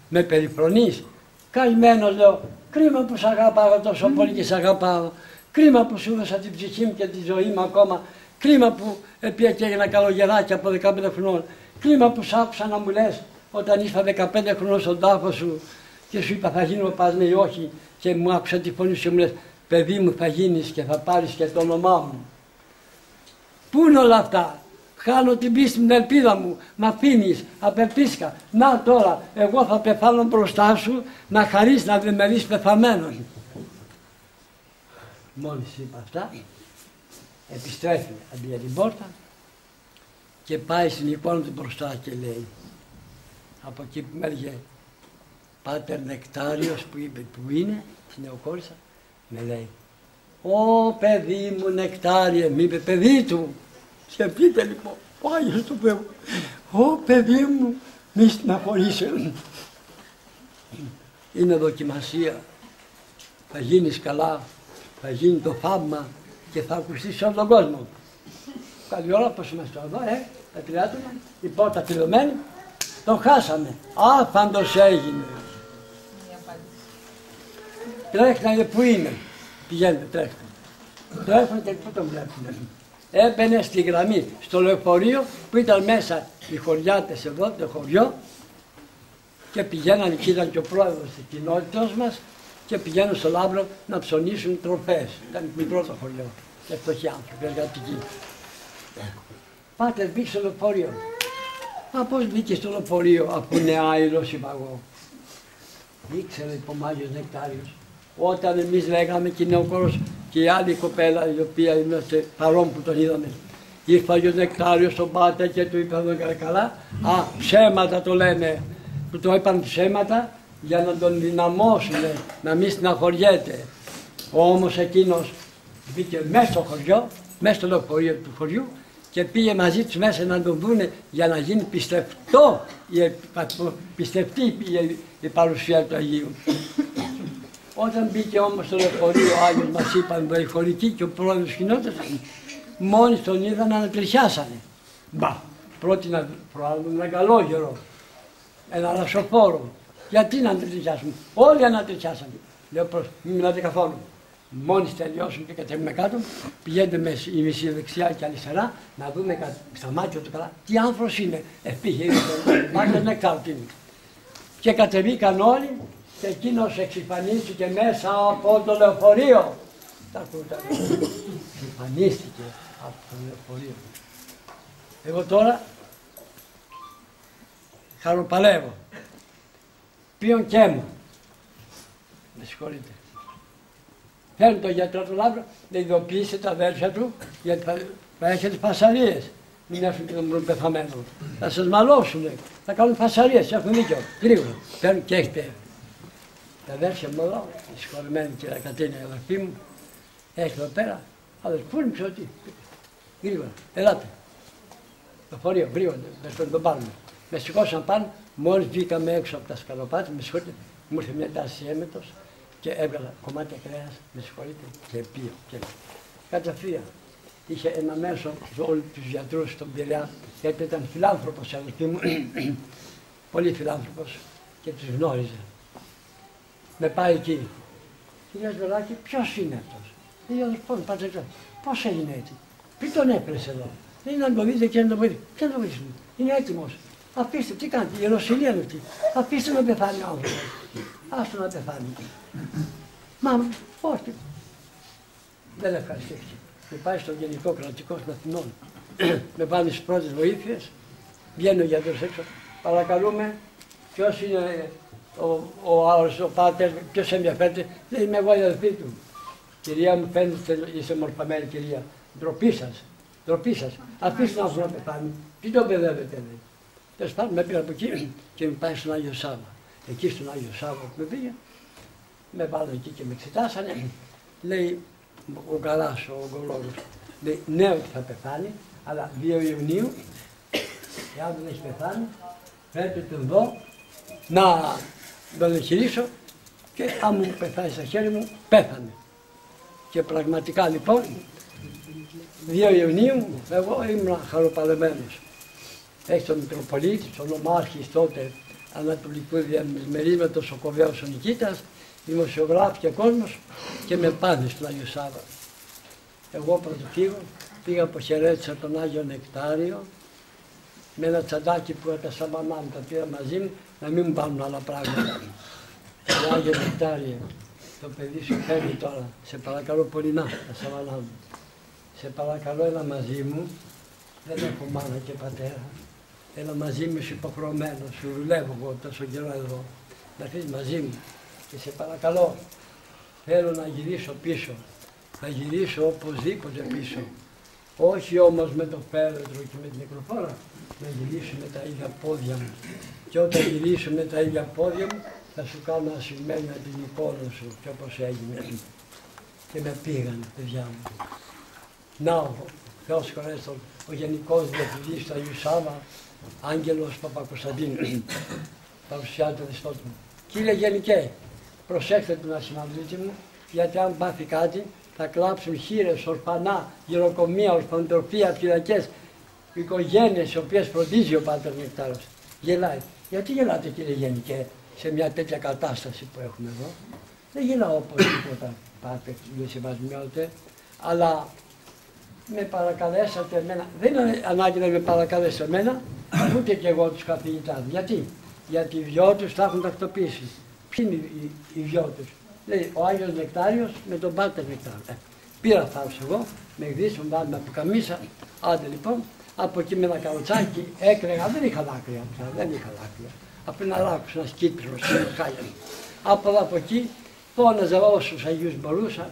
Με περιφρονείς. Καημένος λέω, κρίμα που σ' αγαπάω τόσο πολύ και σ' αγαπάω. Κρίμα που σου έδωσα την ψυχή μου και τη ζωή μου ακόμα. Κρίμα που πήγα και έγινα καλογεράκι από 15 χρονών. Κρίμα που σ' άκουσα να μου λες όταν ήσουν 15 χρονών στον τάφο σου και σου είπα θα γίνω πας ναι ή όχι και μου άκουσα τη φωνή σου και μου λες παιδί μου θα γίνεις και θα πάρεις και το όνομά μου. Πού είναι όλα αυτά. Χάνω την πίστη μου, την ελπίδα μου, μ' αφήνεις, απελπίστηκα. Να τώρα, εγώ θα πεθάνω μπροστά σου, να χαρείς να δεν με δεις πεθαμένον. Μόλις είπα αυτά, επιστρέφει αντί για την πόρτα και πάει στην εικόνα του μπροστά και λέει, από εκεί που με έλεγε Πάτερ Νεκτάριος που είναι, στη Νεοκόρισσα, με λέει, «Ω παιδί μου Νεκτάριε», μ' είπε παιδί του, σκεφτείτε λοιπόν, ο Άγιος του Θεού, «Ω παιδί μου, μη στεναχωρείσαι». Είναι δοκιμασία, θα γίνεις καλά, θα γίνει το θαύμα και θα ακουστείς σε όλο τον κόσμο. Καλή ώρα πως είμαστε εδώ, τα τριάτομα, η πόρτα κλειδωμένη, τον χάσαμε, άφαντος έγινε. Τρέχανε που είναι, πηγαίνετε τρέχτε. Το έρχονται και πού τον βλέπουνε. Έμπαινε στη γραμμή, στο λεωφορείο που ήταν μέσα οι χωριάτες εδώ, το χωριό και πηγαίνανε και ήταν και ο πρόεδρος της κοινότητας μας και πηγαίνουν στο Λάμπρο να ψωνίσουν τροφές. Ήταν μικρό το χωριό και φτωχοί άνθρωποι, εργατικοί. Πάτερ μπήκε στο λεωφορείο. Μα πώς μπήκε στο λεωφορείο αφού είναι άειλος είπα εγώ. Ήξερε λοιπόν ο Άγιος Νεκτάριος. Όταν εμείς λέγαμε και η Νεοκόρος και η άλλη κοπέλα η οποία είμαστε παρόν που τον είδαμε. Ήρθε ο Άγιος Νεκτάριος στον Πάτερ και του είπε εδώ καλά. Α, ψέματα το λένε. Του το είπαν ψέματα για να τον δυναμώσουν, να μην στεναχωριέται. Όμως εκείνος μπήκε μέσα στο χωριό, μέσα στο λεωφορείο του χωριού και πήγε μαζί τους μέσα να τον δούνε για να γίνει πιστευτή η παρουσία του Αγίου. Όταν μπήκε όμως στο λεωφορείο ο Άγιος μας είπαν οι χωρικοί και ο πρόεδρος της κοινότητας, μόλις τον είδαν να ανατριχιάσανε. Μπα, πρότεινα έναν καλόγερο, ένα ρασοφόρο. Γιατί να ανατριχιάσουμε, όλοι ανατριχιάσανε. Λέω προς, μην μιλάτε καθόλου. Μόλις τελειώσουν και κατέβουμε κάτω, πηγαίνετε με η μισή δεξιά και αριστερά να δούμε στα μάτια του καλά τι άνθρωπος είναι. Πήγε ο Άγιος Νεκτάριος. Και κατεβήκαν όλοι και εκείνος εξυφανίστηκε μέσα από το λεωφορείο. Τα ακούτε. Εξυφανίστηκε από το λεωφορείο. Εγώ τώρα χαροπαλεύω. Ποιον και αίμα. Με συγχωρείτε. Φέρνει τον γιατρό του Λάμπρο να ειδοποιήσει τα αδέρφια του γιατί θα έχετε φασαρίες. Μην έρθουν και να βρουν πεθαμένο. Θα σας μαλώσουνε, θα κάνουν φασαρίες, έχουν δίκιο. Γρήγορα. Φέρνουν και έχετε. Τα αδέρφια μου εδώ, η συγχωρημένη κυρία Κατίνα, η αδερφή μου, έχει εδώ πέρα, αδερφούνι μου, ξέρω τι. Γρήγορα, ελάτε. Το φορείο, γρήγορα, δεν τον πάρουμε. Με σηκώσαν πάνω, μόλις βγήκαμε έξω από τα σκαλοπάτια, με συγχωρείτε, μου ήρθε μια τάση έμετος και έβγαλα κομμάτια κρέας, με συγχωρείτε, και πίο. Καταφύγα. Είχε ένα μέσο σε όλους τους γιατρούς στον Πειραιά, γιατί ήταν φιλάνθρωπος η αδελφή μου, πολύ φιλάνθρωπος και τους γνώριζε. Με πάει εκεί. Κυρία Σβεράκη, ποιος είναι αυτός. Λέει ο αδελφός μου, πάτε εδώ. Πώς έγινε έτσι. Ποιοι τον έπρεσε εδώ. Λέει να το δείτε και να το βρείτε. Ποιο να το βρίσκουμε. Είναι έτοιμος. Αφήστε, τι κάνετε, η ιεροσυλία είναι αυτή. Αφήστε να πεθάνει ο άνθρωπος. Άστο να πεθάνει. Μα, όχι. Δεν ευχαριστήθηκε. Με πάει στο Γενικό Κρατικό των Αθηνών. Με πάνε στις πρώτες βοήθειες. Βγαίνει ο γιατρός έξω. Παρακαλούμε, ποιος είναι ο άλλος, ο πάτερ, ποιος ενδιαφέρεται. Λέει, είμαι εγώ η αδελφή του. Κυρία μου, φαίνεται, είσαι μορφαμένη κυρία. Ντροπή σας. Ντροπή σας. Αφήστε να να πεθάνει. Τι τον παιδεύετε, λέει. Τέλος πάντων, με πήγα από εκεί και με πάει στον Άγιο Σάββα. Εκεί στον Άγιο Σάββα που με πήγε, με βάλανε εκεί και με εξετάσανε. Λέει, ο Γκαλάς, ο ογκολόγος, λέει ναι ότι θα πεθάνει, αλλά 2 Ιουνίου, εάν δεν έχει πεθάνει, φέρτε τον εδώ να τον εγχειρήσω και αν μου πεθάνει στα χέρια μου, πέθανε. Και πραγματικά λοιπόν, 2 Ιουνίου, εγώ ήμουν χαροπαλεμένος. Έχει τον Μητροπολίτη, τον Νομάρχης τότε Ανατολικού Διαμερίσματος, ο Κοβέος ο Νικήτας, δημοσιογράφοι και κόσμος και με πάνε στον Άγιο Σάββα. Εγώ πρωτοφύγω, πήγα που χαιρέτησα τον Άγιο Νεκτάριο με ένα τσαντάκι που τα σαμανά μου τα πήρα μαζί μου, να μην μου πάρουν άλλα πράγματα. Το Άγιο Νεκτάριο, το παιδί σου φέρνει τώρα, σε παρακαλώ πολύ, να τα σαμανά μου. Σε παρακαλώ, έλα μαζί μου, δεν έχω μάνα και πατέρα. Έλα μαζί μου, είσαι υποχρεωμένος, σου δουλεύω εγώ τόσο καιρό εδώ. Να έρθεις μαζί μου και σε παρακαλώ, θέλω να γυρίσω πίσω. Θα γυρίσω οπωσδήποτε πίσω. Όχι όμως με το πέρετρο και με την νεκροφόρα, να γυρίσω με τα ίδια πόδια μου. Και όταν γυρίσω με τα ίδια πόδια μου, θα σου κάνω ασημένια την εικόνα σου και όπως έγινε. Και με πήγαν, παιδιά μου. Να ο Θεός χωρέστον, ο Γενικός Διευθυντής του Αγίου Σάββα, Άγγελος Παπακοσταντίνου, παρουσιάζει το διστό του. Κύριε Γενικέ, προσέξτε την ασυναντήτη μου, γιατί αν πάθει κάτι, θα κλάψουν χήρες, ορφανά, γυροκομεία, ορφανοτροφία, φυλακές, οικογένειες, οι οποίες φροντίζει ο Πάτερ Νεκτάριος. Γελάει. Γιατί γελάτε, κύριε Γενικέ, σε μια τέτοια κατάσταση που έχουμε εδώ? Δεν γελάω οπωσδήποτε, Πάτερ, με σεβασμιότητα, αλλά με παρακαλέσατε εμένα. Δεν είναι ανάγκη να με παρακαλέσετε εμένα, ούτε και εγώ τους καθηγητάς. Γιατί? Γιατί οι δυο τους τα έχουν τακτοποιήσει. Ποιοι είναι οι δυο τους? Λέει ο Άγιος Νεκτάριος με τον Πάτερ Νεκτάριο. Πήρα θάρρος εγώ, με γδίσουν, με αποκαμίσα. Άντε λοιπόν, από εκεί με ένα καροτσάκι έκλαιγα, δεν είχα δάκρυα πια, δεν είχα δάκρυα. Από ένα ράκος, ένας κίτρινος, χάλια. Από εκεί φώναζα όσους Αγίους μπορούσα,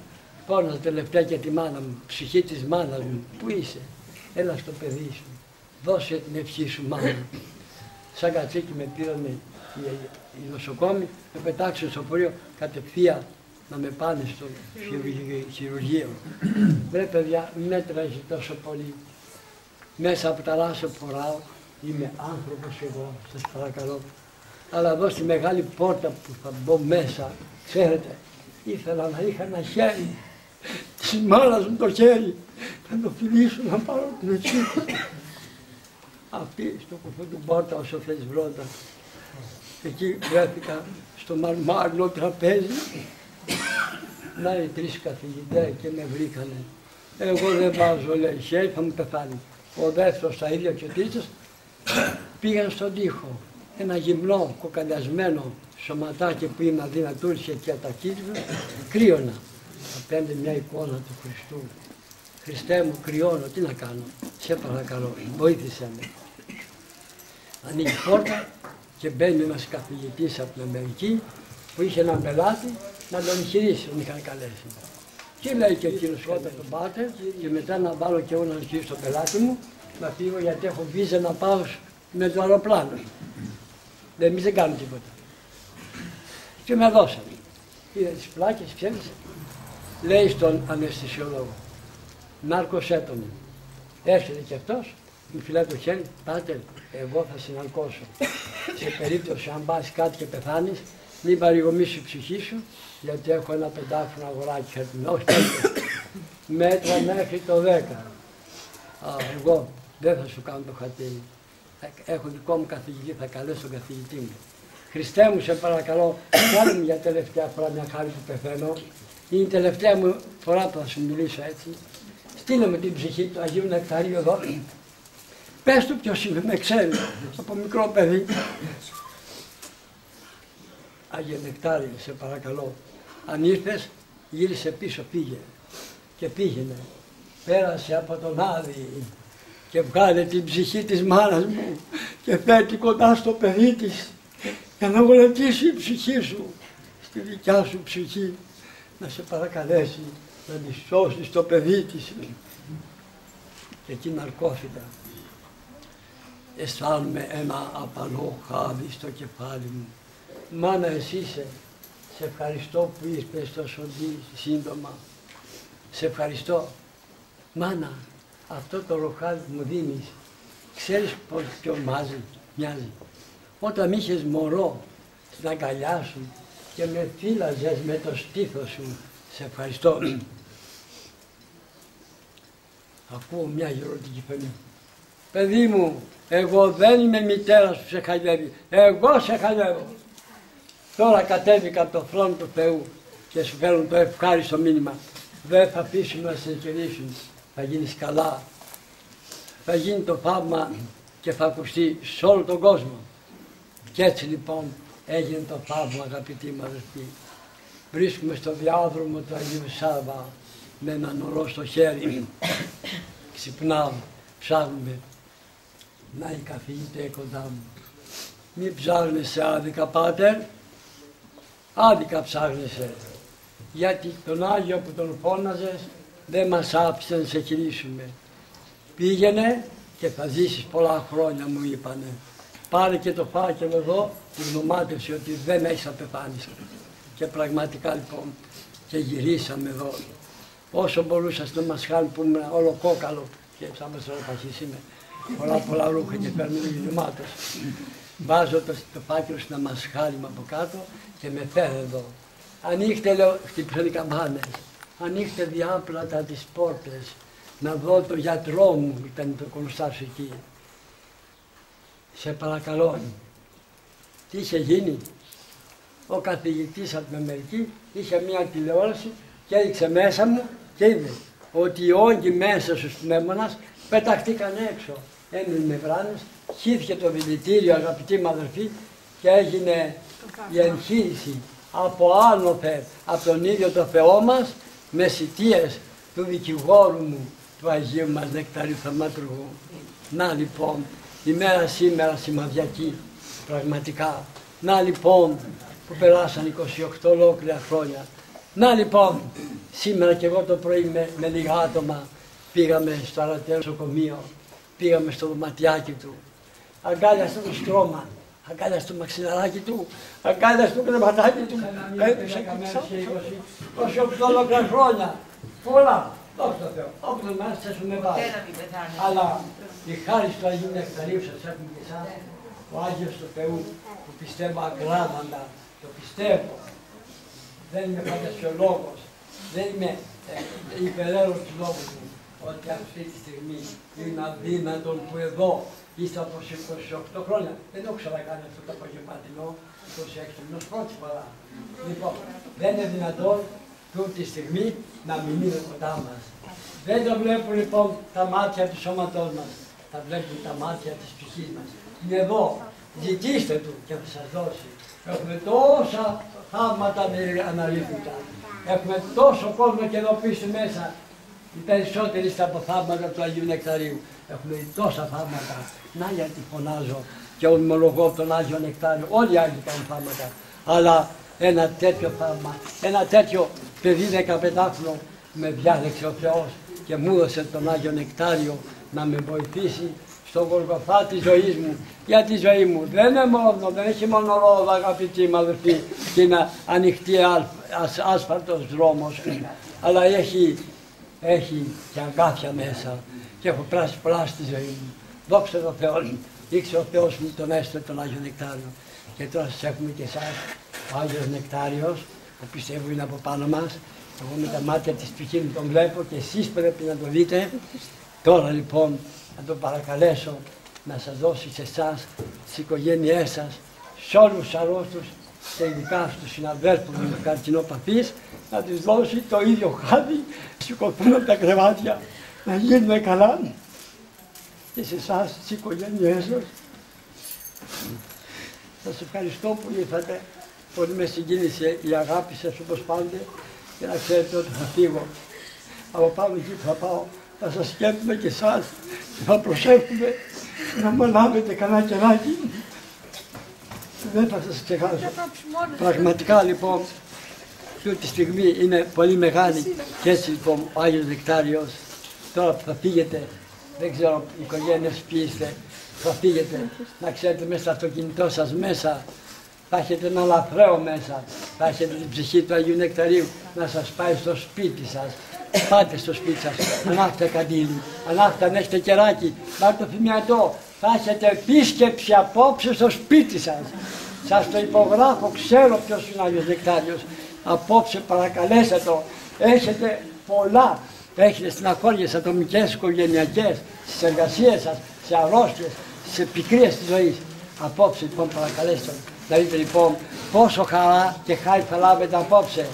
φώναζα τελευταία και τη μάνα μου, ψυχή της μάνας μου. Πού είσαι? Έλα στο παιδί σου, δώσε την ευχή σου μάνα. Σαν κατσίκι με πήρανε οι νοσοκόμοι, με πετάξουν στο φορείο κατευθείαν να με πάνε στο χειρουργείο. Βρε παιδιά, μέτραζε τόσο πολύ. Μέσα από τα λάσσα που φοράω, είμαι άνθρωπος εγώ, σας παρακαλώ. Αλλά εδώ στη μεγάλη πόρτα που θα μπω μέσα, ξέρετε, ήθελα να είχα ένα χέρι της μάνας μου, το χέρι, θα το φιλήσω να πάρω την ευχή. Αυτή στο κουφό του πόρτα, όσο θες βρόντα. Εκεί βρέθηκα στο μαρμάρινο τραπέζι. Να οι 3 καθηγητές και με βρήκανε. Εγώ δεν βάζω, λέει, χέρι, θα μου πεθάνει. Ο δεύτερος τα ίδια και ο τρίτος πήγαν στον τοίχο. Ένα γυμνό, κοκαλιασμένο σωματάκι που είμαι αδυνατούρισε και ατακίτρινο, κρύωνα. Απέντε μια εικόνα του Χριστού. Χριστέ μου, κρυώνω, τι να κάνω? Σε παρακαλώ, βοήθησέ με. Ανοίγει πόρτα και μπαίνει ένας καθηγητής από την Αμερική που είχε έναν πελάτη να τον χειρίσει, τον είχαν καλέσει. Και λέει και εκείνος όταν τον Πάτερ και μετά να βάλω και εγώ να χειρίσω το πελάτη μου, να φύγω γιατί έχω βίζα να πάω με το αεροπλάνο. Εμείς δεν κάνουμε τίποτα. Και με δώσανε. Είδε τις πλάκες, ξέρεις, λέει στον αναισθησιολόγο, νάρκωσέ τον. Έρχεται και αυτός, μου φυλάει το χέρι, Πάτερ, εγώ θα συναλκώσω. Σε περίπτωση αν πας κάτι και πεθάνεις, μην παρηγομήσεις η ψυχή σου, γιατί έχω ένα 5χρονο αγοράκι χαρτινό, όχι μέτρα μέχρι το 10. Εγώ δεν θα σου κάνω το χαρτί. Έχω δικό μου καθηγητή, θα καλέσω τον καθηγητή μου. Χριστέ μου, σε παρακαλώ, κάνε μου για τελευταία φορά μια χάρη που πεθαίνω. Είναι η τελευταία μου φορά που θα σου μιλήσω έτσι. Στείλε με την ψυχή του Αγίου Νεκταρίου εδώ. Πες του ποιος είμαι, με ξέρει, από μικρό παιδί. Άγιε Νεκτάριε, σε παρακαλώ, αν ήρθες, γύρισε πίσω, πήγε. Και πήγαινε. Πέρασε από τον Άδη και βγάλε την ψυχή της μάνας μου και φέρει κοντά στο παιδί της για να βολευτήσει η ψυχή σου στη δικιά σου ψυχή, να σε παρακαλέσει να τη σώσεις το παιδί της. Και εκεί ναρκώθηκα. Αισθάνομαι ένα απαλό χάδι στο κεφάλι μου. Μάνα, εσύ είσαι. Σε ευχαριστώ που ήρθες τόσο σύντομα. Σε ευχαριστώ. Μάνα, αυτό το ροχάδι που μου δίνεις, ξέρεις πώς ποιο μοιάζει. Όταν μ' είχες μωρό στην αγκαλιά σου και με φύλαζες με το στήθος σου, σε ευχαριστώ. Ακούω μια γεροντική φωνή. Παιδί μου, εγώ δεν είμαι μητέρα που σε χαϊδεύει. Εγώ σε χαϊδεύω. Τώρα κατέβηκα από το θρόνο του Θεού και σου φέρνω το ευχάριστο μήνυμα. Δεν θα αφήσουμε να σε κερδίσουν. Θα γίνεις καλά. Θα γίνει το θαύμα και θα ακουστεί σε όλο τον κόσμο. Και έτσι λοιπόν έγινε το θαύμα, αγαπητοί μου αδελφοί. Βρίσκουμε στο διάδρομο του Αγίου Σάββα με έναν ορό στο χέρι. Ξυπνάω, ψάχνουμε. Να η καθηγήτρια κοντά μου. Μην ψάχνεσαι άδικα, πάτερ. Άδικα ψάχνεσαι. Γιατί τον Άγιο που τον φώναζες δεν μας άφησε να σε κηρύσουμε. Πήγαινε και θα ζήσεις πολλά χρόνια, μου είπανε. Πάρε και το φάκελο εδώ, τη γνωμάτευση ότι δεν έχεις να πεθάνεις. Και πραγματικά λοιπόν και γυρίσαμε εδώ. Όσο μπορούσες να μας χάνει που ήμουν όλο κόκαλο και σαν μας ροπαχής είμαι. Πολλά ρούχα και παίρνω γυμάτος. Βάζω το φάκελο στην αμασχάλιμα από κάτω και με φέρε εδώ. Ανοίχτε, λέω, χτύπησαν οι καμπάνες. Ανοίχτε διάπλατα τις πόρτες. Να δω το γιατρό μου, ήταν το κονστάσιο εκεί. Σε παρακαλώ. Τι είχε γίνει. Ο καθηγητής από την Αμερική είχε μια τηλεόραση και έδειξε μέσα μου και είδε ότι οι όγκοι μέσα στους πνεύμονας πεταχτήκαν έξω. Έμεινε με βράνες, χύθηκε το δηλητήριο, αγαπητοί μου αδελφοί, και έγινε η εγχείρηση από άνωθεν, από τον ίδιο το Θεό μας, με σιτίες του δικηγόρου μου, του Αγίου μας Νεκταρίου Θαυματουργού. Να λοιπόν, η μέρα σήμερα σημαδιακή, πραγματικά. Να λοιπόν, που περάσαν 28 ολόκληρα χρόνια. Να λοιπόν, σήμερα και εγώ το πρωί με λίγα άτομα πήγαμε στο Αρατέο νοσοκομείο, πήγαμε στο δωματιάκι του, αγκάλιασε το στρώμα, αγκάλιασε το μαξιλαράκι του, αγκάλιασε το κρεματάκι του, έπαιξε και 28 ολόκληρα χρόνια, πολλά, δόξα τω Θεώ, όπως εμάς σας έχουμε βάλει. Αλλά η χάρη του Αγίου Νεκταρίου σας έχουμε και εσάς, ο Άγιος του Θεού που πιστεύω ακράδαντα, το πιστεύω. Δεν είμαι φαντασιολόγος, δεν είμαι υπεραίρος του λόγου μου, ότι αυτή τη στιγμή είναι αδύνατον που εδώ είστε από 28 χρόνια. Δεν το ξανακάνει αυτό το απογευματινό, 26 μήνες πρώτη φορά. Λοιπόν, δεν είναι δυνατόν τούτη τη στιγμή να μην είναι κοντά μας. Δεν το βλέπουν λοιπόν τα μάτια του σώματός μας, τα βλέπουν τα μάτια της ψυχής μας. Είναι εδώ, ζητήστε του και θα σας δώσει. Έχουμε τόσα θαύματα αναλύθητα. Έχουμε τόσο κόσμο και εδώ πίσω μέσα. Οι περισσότεροι στα θαύματα του Αγίου Νεκταρίου. Έχουμε τόσα θαύματα. Να γιατί φωνάζω και ομολογώ τον Άγιο Νεκτάριο. Όλοι οι Άγιοι κάνουν θαύματα. Αλλά ένα τέτοιο θαύμα, ένα τέτοιο παιδί 15χρονο με διάλεξε ο Θεός και μου έδωσε τον Άγιο Νεκτάριο να με βοηθήσει στον Γολγοθά της ζωής μου. Για τη ζωή μου δεν είναι μόνο, δεν έχει μόνο ρόδα, αγαπητοί μου αδελφοί, και είναι ανοιχτή άσφαλτος δρόμος, αλλά έχει και αγκάθια μέσα και έχω πράσει πολλά στη ζωή μου. Δόξα τω Θεώ, ήξερε ο Θεός μου τον έστω τον Άγιο Νεκτάριο. Και τώρα σας έχουμε και εσάς, ο Άγιος Νεκτάριος, που πιστεύω είναι από πάνω μας. Εγώ με τα μάτια της ψυχής μου τον βλέπω και εσείς πρέπει να το δείτε. Τώρα λοιπόν να τον παρακαλέσω να σας δώσει σε εσάς, στις οικογένειές σας, σε όλους τους αρρώστους και ειδικά στους συναδέλφους μου καρκινοπαθείς, να τους δώσει το ίδιο χάδι, να σηκωθούν από τα κρεβάτια, να γίνουν καλά και σε εσάς, στις οικογένειές σας. Σας ευχαριστώ που ήρθατε, πολύ με συγκίνησε η αγάπη σας όπως πάντα και να ξέρετε ότι θα φύγω. Από πάνω εκεί που θα πάω, θα σας σκέφτομαι και εσάς και θα προσέχουμε να μου λάβετε κανένα κεράκι. Δεν θα σας ξεχάσω. Πραγματικά λοιπόν, αυτή τη στιγμή είναι πολύ μεγάλη και έτσι λοιπόν ο Άγιος Νεκτάριος, τώρα που θα φύγετε, δεν ξέρω οι οικογένειες ποιοι είστε, θα φύγετε, να ξέρετε μέσα στο αυτοκίνητό σας μέσα, θα έχετε ένα λαθρέο μέσα, θα έχετε την ψυχή του Αγίου Νεκταρίου να σας πάει στο σπίτι σας. Πάτε στο σπίτι σας, ανάφτε καντήλι, ανάφτε αν έχετε κεράκι, πάρτε το θυμιατό, θα έχετε επίσκεψη απόψε στο σπίτι σας. Σας το υπογράφω, ξέρω ποιος είναι ο Άγιος Νεκτάριος. Απόψε παρακαλέστε το, έχετε πολλά, έχετε στεναχώριες ατομικές, οικογενειακές, στις εργασίες σας, σε αρρώστιες, σε πικρίες της ζωής. Απόψε λοιπόν παρακαλέστε να δείτε λοιπόν πόσο χαρά και χάρη θα λάβετε απόψε.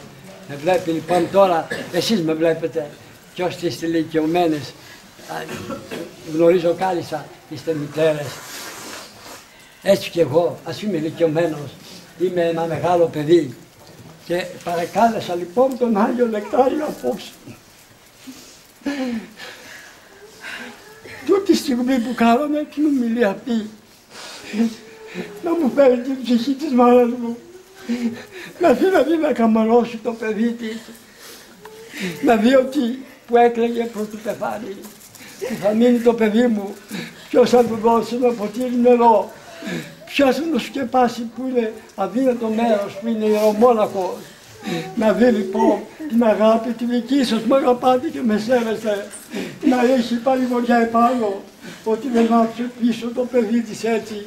Με βλέπει λοιπόν τώρα, εσείς με βλέπετε και όσοι είστε ηλικιωμένες, γνωρίζω κάλλιστα, είστε μητέρες. Έτσι και εγώ, ας είμαι ηλικιωμένος, είμαι ένα μεγάλο παιδί και παρακάλεσα λοιπόν τον Άγιο Νεκτάριο απόψε. Τούτη στιγμή που κάναμε την ομιλία αυτή, να μου φέρει την ψυχή της μάνας μου, να δει να καμαρώσει το παιδί της, να δει ότι που έκλαιγε προς το πεθάνει, που θα μείνει το παιδί μου, ποιος θα του δώσει ένα ποτήρι νερό, ποιος θα του σκεπάσει που είναι αδύνατο μέρος, που είναι ιερομόναχος. Να δει λοιπόν την αγάπη τη δική σας, με αγαπάτε και με σέβεστε, να έχει παρηγοριά επάνω, ότι δεν άφησε πίσω το παιδί της έτσι,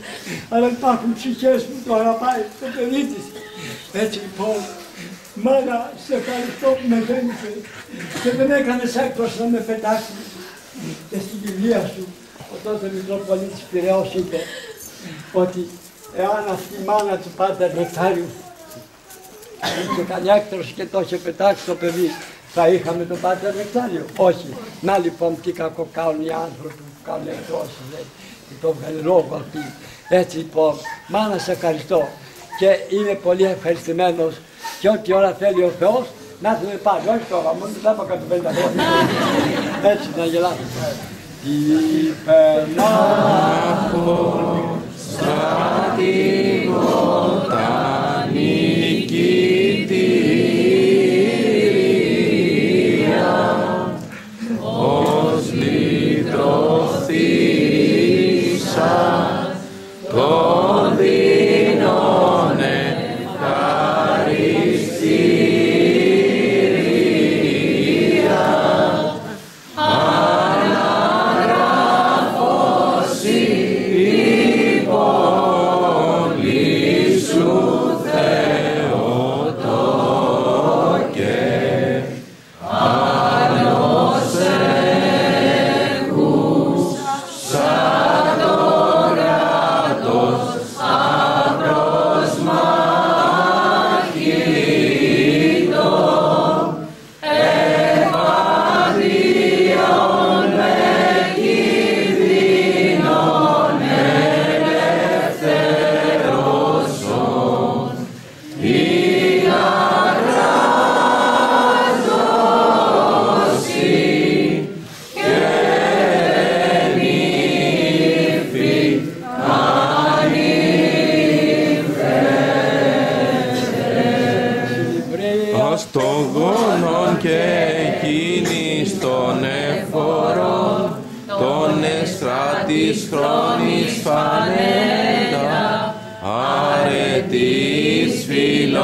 αλλά υπάρχουν ψυχές που το αγαπάει το παιδί της. Έτσι λοιπόν, μάνα, σε ευχαριστώ που με γέννησες και δεν έκανες έκπτωση να με πετάξεις. Και στην κηδεία σου, ο τότε Μητροπολίτης Πειραιώς είπε ότι εάν αυτή η μάνα του Πάτερ Νεκτάριου είχε κάνει έκτρωση και το είχε πετάξει το παιδί, θα είχαμε τον Πάτερ Νεκτάριο? Όχι. Να λοιπόν τι κακό κάνουν οι άνθρωποι που κάνουν εκτρώσεις, και το βγάλει λόγο αυτή. Έτσι λοιπόν, μάνα σε ευχαριστώ και είμαι πολύ ευχαριστημένος και ό,τι ώρα θέλει ο Θεός να έρθουμε πάλι, όχι τώρα, μόνο μετά από 150 χρόνια. Έτσι να γελάσουμε. Τι περνάω στρατηγότα νικητήρια, ως λυτρωθήσα τον δίνον ευχαριστήρια, αναγράφος η πόλη σου Θεοτόκε, άνος έχους σαν το κράτος απροσμάχητο, ευαδίων με κινδύνων ελευθερώσον, η αγράζωση και νύφη ως το γόνον και εκείνης των εφορών, των εσχράτης χρόνης φανέτα, αρετής φιλογνησιών,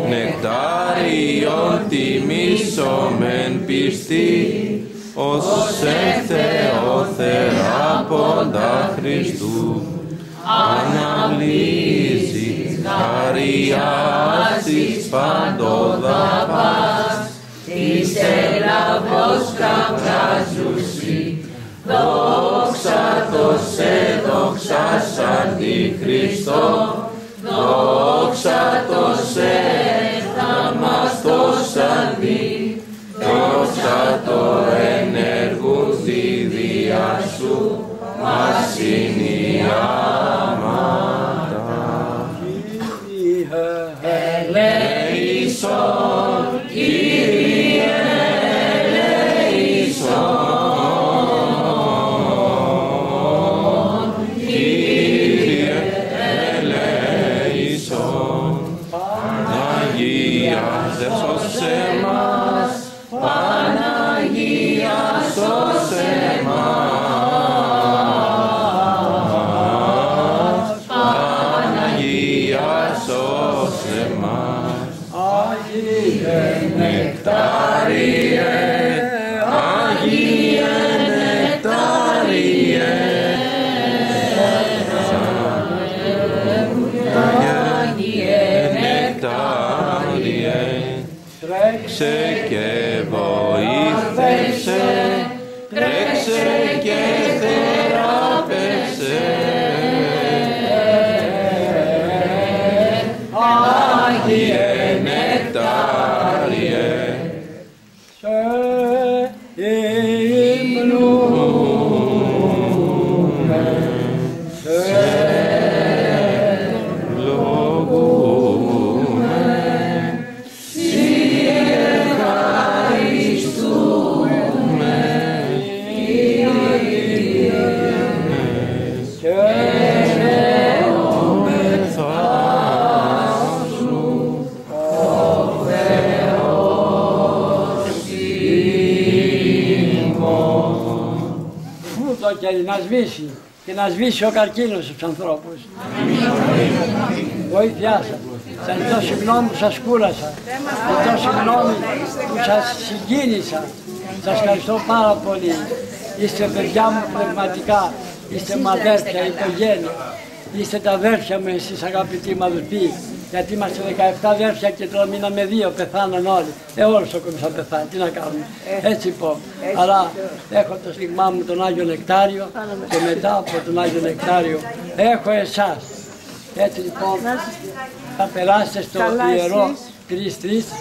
νεκτάριον τιμήσομεν πιστή, ως εν Θεό θεράποντα Χριστού, αναβλύσεις, χαριάσεις παντοδαπάς, της έλαβος καμπράζουσι, δόξα το σε δόξασαν τη Χριστό, δόξα το σε θαυμαστόσαν δι, δόξα το ενεργούν τη διά σου, μας είναι η άματα. Ελέησον, Κύριε, ελέησον, Κύριε, ελέησον. Παναγία, δε σώσε μας, Παναγία, σώσε μας, Παναγία, σώσε μας. Άγιε Νεκτάριε, Άγιε Νεκτάριε, Άγιε Νεκτάριε, τρέξ τρέξε και βοήθησε, τρέξε και θεράπευσε. Άγιε νεκτάριε, σε υμνούμε, σε λογούμε, σοι ευχαριστούμε, και και να σβήσει ο καρκίνος στους ανθρώπους. Βοήθειά σας. Σας ζητώ συγγνώμη που σας κούρασα. Σας ζητώ συγγνώμη που σας συγκίνησα. Σας ευχαριστώ πάρα πολύ. Είστε παιδιά μου πνευματικά. Είστε μου αδέρφια, οικογένεια. Είστε τα αδέρφια μου εσείς αγαπητοί μου αδελφοί. Γιατί είμαστε 17 αδέρφια και τώρα μείναμε 2, πεθάναν όλοι. Όλος ο κόσμος θα πεθάνει, τι να κάνουμε. Έτσι λοιπόν. Αλλά έχω το στίγμά μου τον Άγιο Νεκτάριο και μετά από τον Άγιο Νεκτάριο έχω εσάς. Έτσι λοιπόν θα περάσετε στο ιερό 3-3,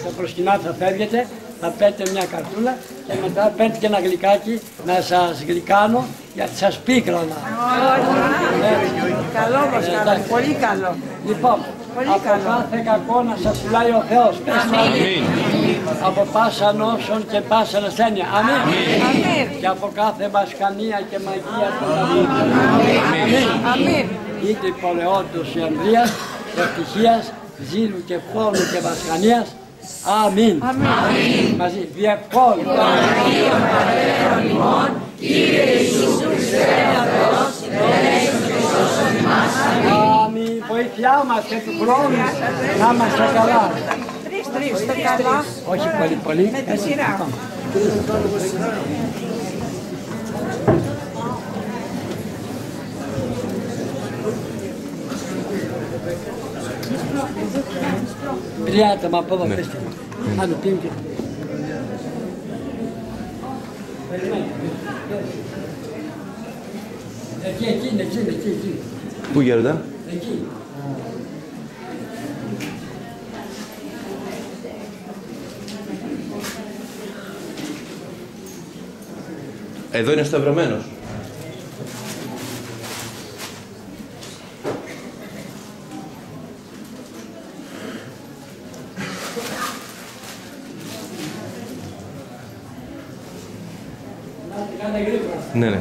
στα προσκυνά θα φεύγετε, θα παίρνετε μια καρτούλα και μετά παίρνετε και ένα γλυκάκι να σας γλυκάνω γιατί σας πίκρανα. Καλό μας, πολύ καλό. Λοιπόν, από κάθε κακό να σας φυλάει ο Θεός. αμήν. Από πάσα νόσον και πάσα ασθένεια. Αμήν. Αμήν. Και από κάθε μασκανία και μαγεία του Θεού. Αμήν. Αμήν. Είτε υπολεόντος η Ανδρίας, ευτυχίας, ζήλου και φόνου και μασκανίας. Αμήν. Αμήν. Μαζί, διευκόλου. Αγίον Πατέρων ημών, Κύριε Ιησού Χριστέ ο Θεός, ελέησον και σώσον ημάς. Αμήν. Βοήθειά μας και του χρόνου να είμαστε καλά. Τρεις, καλά. Όχι πολύ πολύ. Με τη σειρά. Πριάτε με από εδώ πέστε. Άντε πήγαινε. Εκεί. Πού γέροντα? Εκεί. Εδώ είναι σταυρωμένος. Ναι. Από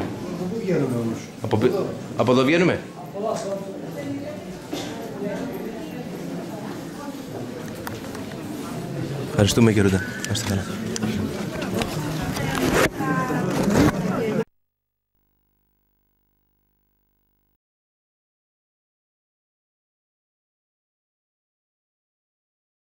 πού βγαίνουμε όμως? Από εδώ βγαίνουμε. Ευχαριστούμε, γέροντα. Να είστε καλά.